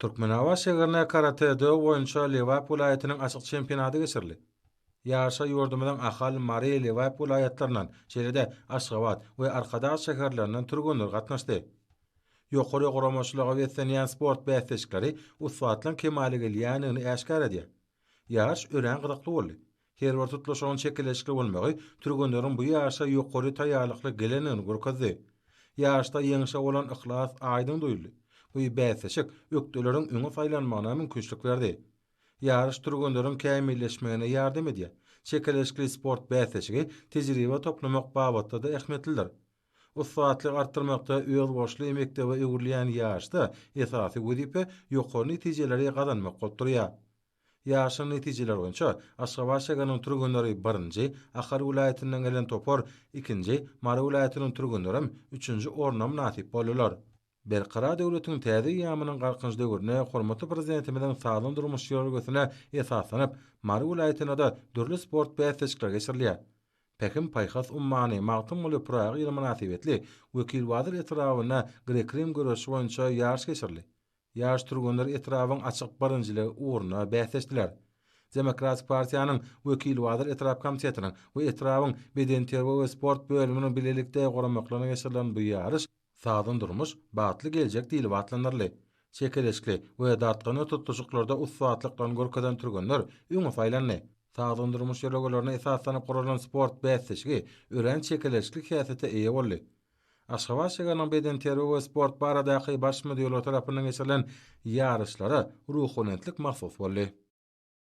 Türkmenaba şegerine karate-do boýunça Lewap vilayatynyň açyk çempionaty geçirildi. Ýaşa ýurdumyň ahal Mari Lewap vilayatlarynyň şeýle-de Aşgabat we Arkadaş şäherlerinden turgunlar gatnaşdy. Ýokary guramaçylyga wetlenýän sport bäsleşikleri uswatlaryň kemaly gelýäni äşkar edýär. Ýaş ören gyzykly boldy. Her bir tutuluşyň çekileşikli bolmagy turgunlaryň bu ýaşa ýokary taýýarlykly gelenini görkezdi. Ýaşda ýeňişe bolan ihlas aýdyň duýuldy. Bu bäsleşik ökdeleriň öňe saýlanmagyna mümkinçilik berdi. Ýarış turgunlaryň kämilleşmegine ýardam edýär. Çekileşikli sport bäsleşigi tejribe toplamak babatda da ähmetlidir. Uswatlyk artdyrmakda öz boşly emekdebe öwürleýän ýaşda esasy wezipä ýokary netijeleri gazanmak bolup durýar. Ýaşyň netijeleri boýunça Aşgabat şäheriniň turgunlary 1-nji, Ahar vilayatynyň gelen topar 2-nji, Mary vilayatynyň turgunlary 3-nji orna nasip boldylar. Belqara döwletiň täze ýamynyň garkynç döwrüne hormatly prezidentimizin sağlam durmuş ýolgusuna esaslanıp, Mary vilayatyna da dürli sport bäsleşikleri geçirilýär. Pekim Paýhas ummany magtym boly Praga ýyly münasibetli wekil wazyr etrawyna Grekrim görüşi boýunça ýarş geçirildi. Ýaş turgunlar etrawyň açyk barynjyligi uğruna bäsleşdiler. Demokratik partiýanyň wekil wazyr etrap komitetiniň we etrawyň beden terbiýe we sport bölüminiň bilelikde goramaklaryna geçirilen bu ýarış sağdan durmuş, batly geljek diýilip atlanyrly. Çekileşikli we dartgyny tutuşyklarda uswatlykdan görkezden turgunlar öňe saýlandy. Sağdan durmuş ýolagalaryna esaslanyp guralan sport bäsleşigi ören çekileşikli häsiýete eýe boldy. Aşgabat şäheriniň beden terbiýe we sport baradaky baş müdiri tarapyndan geçirilen ýarışlara ruhunetlik mahsus boldy.